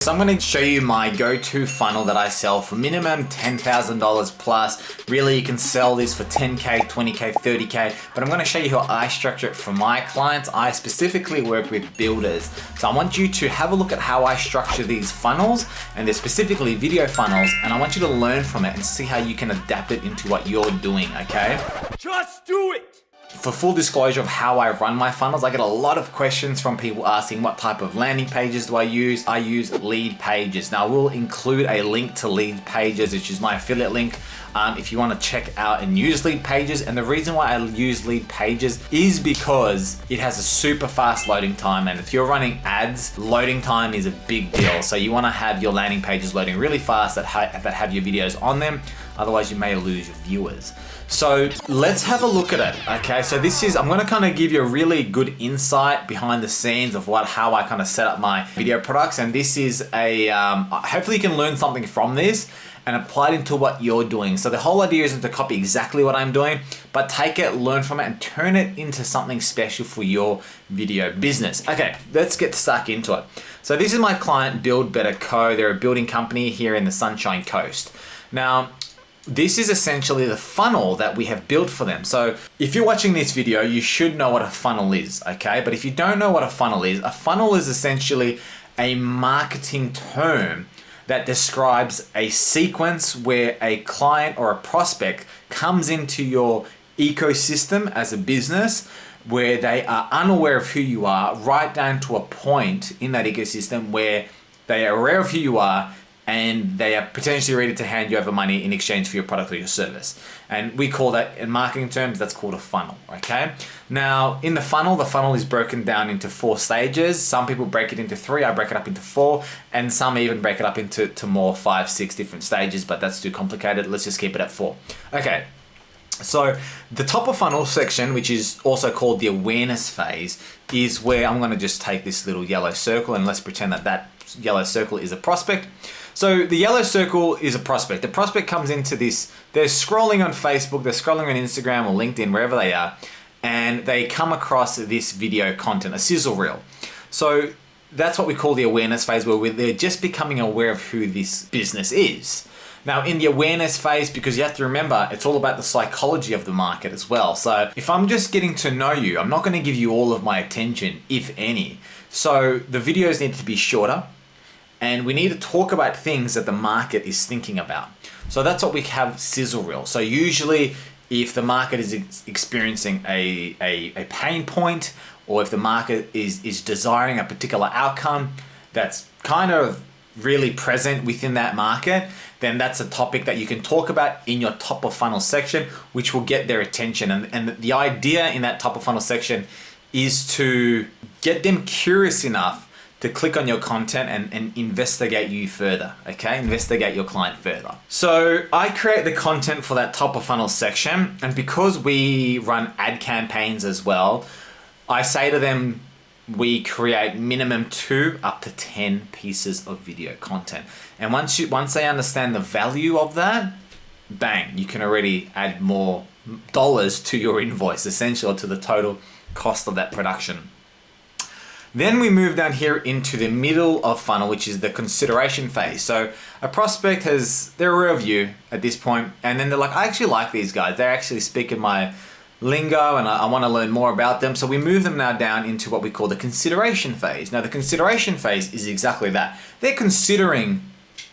So I'm going to show you my go-to funnel that I sell for minimum $10,000 plus. Really, you can sell this for 10K, 20K, 30K, but I'm going to show you how I structure it for my clients. I specifically work with builders. So I want you to have a look at how I structure these funnels, and they're specifically video funnels, and I want you to learn from it and see how you can adapt it into what you're doing, okay? Just do it! For full disclosure of how I run my funnels, I get a lot of questions from people asking what type of landing pages do I use. I use lead pages. Now, I will include a link to lead pages, which is my affiliate link, if you want to check out and use lead pages. And the reason why I use lead pages is because it has a super fast loading time, and if you're running ads, loading time is a big deal. So you want to have your landing pages loading really fast that have your videos on them. Otherwise, you may lose your viewers. So let's have a look at it, okay? So I'm gonna kind of give you a really good insight behind the scenes of how I kind of set up my video products. And this is hopefully you can learn something from this and apply it into what you're doing. So the whole idea isn't to copy exactly what I'm doing, but take it, learn from it, and turn it into something special for your video business. Okay, let's get stuck into it. So this is my client, Build Better Co. They're a building company here in the Sunshine Coast. Now, this is essentially the funnel that we have built for them. So if you're watching this video, you should know what a funnel is, okay? But if you don't know what a funnel is essentially a marketing term that describes a sequence where a client or a prospect comes into your ecosystem as a business where they are unaware of who you are, right down to a point in that ecosystem where they are aware of who you are and they are potentially ready to hand you over money in exchange for your product or your service. And we call that, in marketing terms, that's called a funnel, okay? Now, in the funnel is broken down into 4 stages. Some people break it into 3, I break it up into 4, and some even break it up into more 5, 6 different stages, but that's too complicated. Let's just keep it at 4. Okay, so the top of funnel section, which is also called the awareness phase, is where I'm gonna just take this little yellow circle and let's pretend that yellow circle is a prospect. So the yellow circle is a prospect. The prospect comes into this, they're scrolling on Facebook, they're scrolling on Instagram or LinkedIn, wherever they are, and they come across this video content, a sizzle reel. So that's what we call the awareness phase, where they're just becoming aware of who this business is. Now in the awareness phase, because you have to remember, it's all about the psychology of the market as well. So if I'm just getting to know you, I'm not gonna give you all of my attention, if any. So the videos need to be shorter, and we need to talk about things that the market is thinking about. So that's what we have sizzle reel. So usually if the market is experiencing a pain point, or if the market is desiring a particular outcome that's kind of really present within that market, then that's a topic that you can talk about in your top of funnel section, which will get their attention. And the idea in that top of funnel section is to get them curious enough to click on your content and investigate you further, okay? Investigate your client further. So I create the content for that top of funnel section, and because we run ad campaigns as well, I say to them, we create minimum 2 up to 10 pieces of video content. And once they understand the value of that, bang, you can already add more dollars to your invoice, essentially, to the total cost of that production. Then we move down here into the middle of funnel, which is the consideration phase. So a prospect they're aware of you at this point, and then they're like, I actually like these guys. They're actually speaking my lingo and I want to learn more about them. So we move them now down into what we call the consideration phase. Now the consideration phase is exactly that. They're considering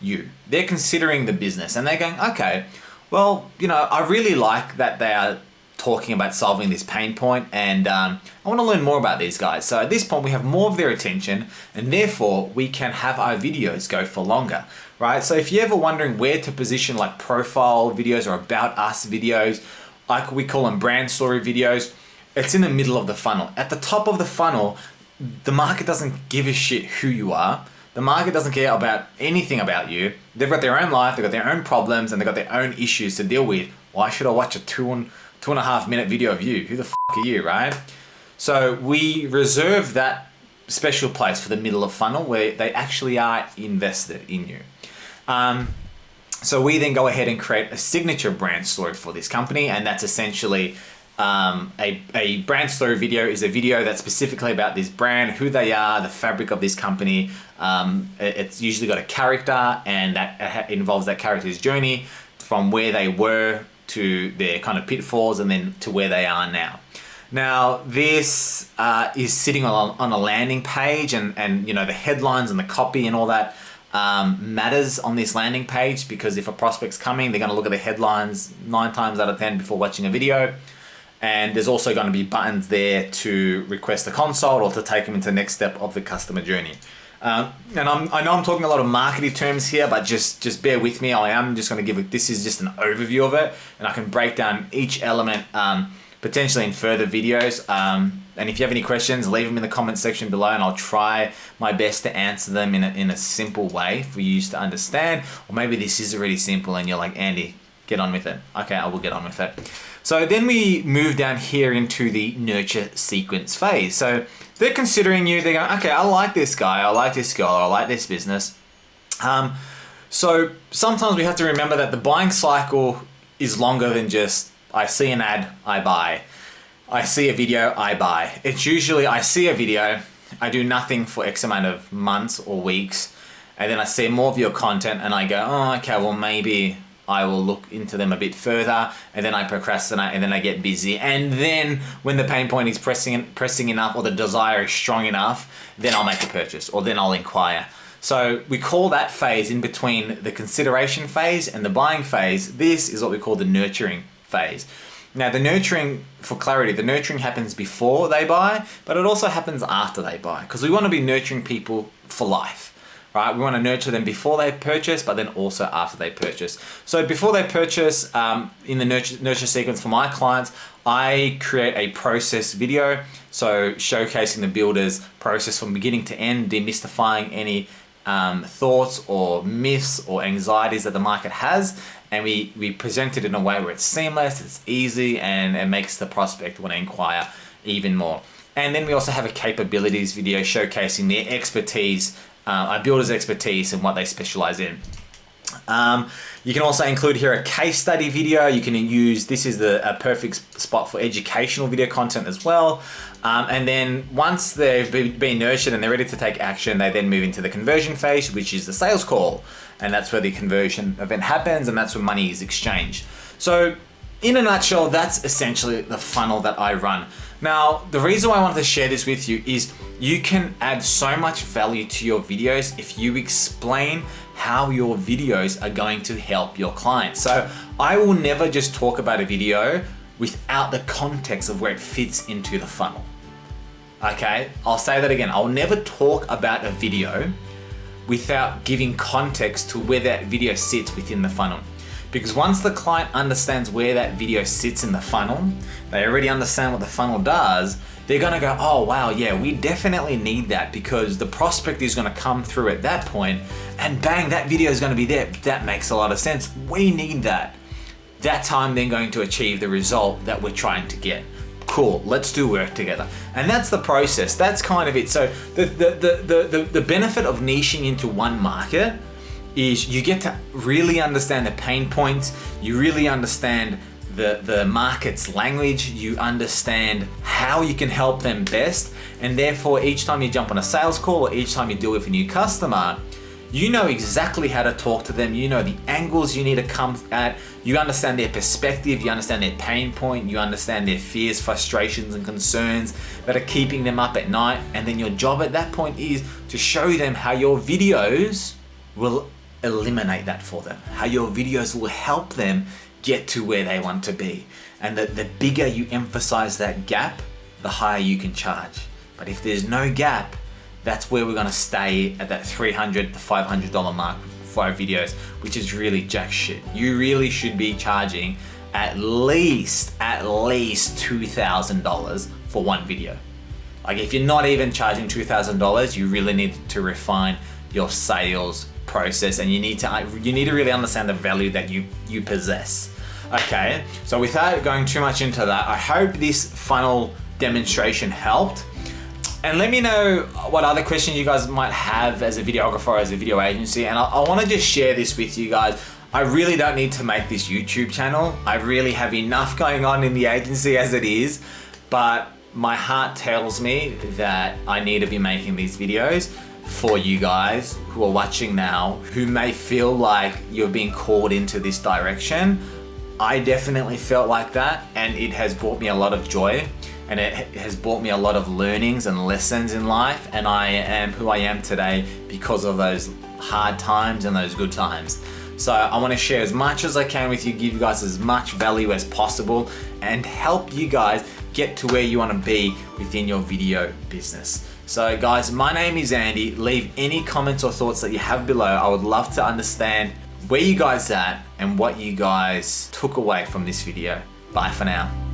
you. They're considering the business, and they're going, okay, well, I really like that they are talking about solving this pain point, and I want to learn more about these guys. So at this point we have more of their attention, and therefore we can have our videos go for longer, right? So if you're ever wondering where to position like profile videos or about us videos, like we call them brand story videos, it's in the middle of the funnel. At the top of the funnel, the market doesn't give a shit who you are. The market doesn't care about anything about you. They've got their own life, they've got their own problems, and they've got their own issues to deal with. Why should I watch a 2.5 minute video of you? Who the f are you, right? So we reserve that special place for the middle of funnel where they actually are invested in you. So we then go ahead and create a signature brand story for this company, and that's essentially a brand story video is a video that's specifically about this brand, who they are, the fabric of this company. It's usually got a character, and that involves that character's journey from where they were to their kind of pitfalls and then to where they are now. Now this is sitting on a landing page, and you know, the headlines and the copy and all that matters on this landing page, because if a prospect's coming, they're going to look at the headlines 9 times out of 10 before watching a video. And there's also going to be buttons there to request a consult or to take them into the next step of the customer journey. And I know I'm talking a lot of marketing terms here, but just bear with me. I am just going to this is just an overview of it, and I can break down each element potentially in further videos. And if you have any questions, leave them in the comment section below, and I'll try my best to answer them in a simple way for you to understand. Or maybe this is already simple and you're like, Andy, get on with it. Okay, I will get on with it. So then we move down here into the nurture sequence phase. So they're considering you, they're going, okay, I like this guy, I like this girl, I like this business. So sometimes we have to remember that the buying cycle is longer than just, I see an ad, I buy. I see a video, I buy. It's usually, I see a video, I do nothing for X amount of months or weeks, and then I see more of your content and I go, oh, okay, well maybe I will look into them a bit further, and then I procrastinate, and then I get busy. And then when the pain point is pressing enough, or the desire is strong enough, then I'll make a purchase, or then I'll inquire. So we call that phase in between the consideration phase and the buying phase. This is what we call the nurturing phase. Now the nurturing, for clarity, the nurturing happens before they buy, but it also happens after they buy, because we want to be nurturing people for life. Right? We want to nurture them before they purchase, but then also after they purchase. So before they purchase, in the nurture sequence for my clients, I create a process video, so showcasing the builder's process from beginning to end, demystifying any thoughts or myths or anxieties that the market has, and we present it in a way where it's seamless, it's easy, and it makes the prospect want to inquire even more. And then we also have a capabilities video showcasing their expertise, our builder's expertise and what they specialize in. You can also include here a case study video. You can use, this is a perfect spot for educational video content as well. And then once they've been nurtured and they're ready to take action, they then move into the conversion phase, which is the sales call. And that's where the conversion event happens, and that's where money is exchanged. So in a nutshell, that's essentially the funnel that I run. Now, the reason why I wanted to share this with you is you can add so much value to your videos if you explain how your videos are going to help your clients. So I will never just talk about a video without the context of where it fits into the funnel. Okay, I'll say that again. I'll never talk about a video without giving context to where that video sits within the funnel. Because once the client understands where that video sits in the funnel, they already understand what the funnel does, they're gonna go, oh wow, yeah, we definitely need that, because the prospect is gonna come through at that point, and bang, that video is gonna be there. That makes a lot of sense. We need that. That's how I'm then going to achieve the result that we're trying to get. Cool, let's do work together. And that's the process, that's kind of it. So the benefit of niching into one market is you get to really understand the pain points, you really understand the market's language, you understand how you can help them best, and therefore each time you jump on a sales call or each time you deal with a new customer, you know exactly how to talk to them, you know the angles you need to come at, you understand their perspective, you understand their pain point, you understand their fears, frustrations, and concerns that are keeping them up at night, and then your job at that point is to show them how your videos will eliminate that for them, how your videos will help them get to where they want to be. And the bigger you emphasize that gap, the higher you can charge. But if there's no gap, that's where we're gonna stay at that $300 to $500 mark for our videos, which is really jack shit. You really should be charging at least $2,000 for one video. Like if you're not even charging $2,000, you really need to refine your sales process, and you need to really understand the value that you possess. Okay, so without going too much into that, I hope this funnel demonstration helped. And let me know what other questions you guys might have as a videographer or as a video agency. And I want to just share this with you guys. I really don't need to make this YouTube channel. I really have enough going on in the agency as it is, but my heart tells me that I need to be making these videos for you guys who are watching now, who may feel like you're being called into this direction. I definitely felt like that, and it has brought me a lot of joy, and it has brought me a lot of learnings and lessons in life, and I am who I am today because of those hard times and those good times. So I want to share as much as I can with you, give you guys as much value as possible, and help you guys get to where you want to be within your video business. So guys, my name is Andy. Leave any comments or thoughts that you have below. I would love to understand where you guys at and what you guys took away from this video. Bye for now.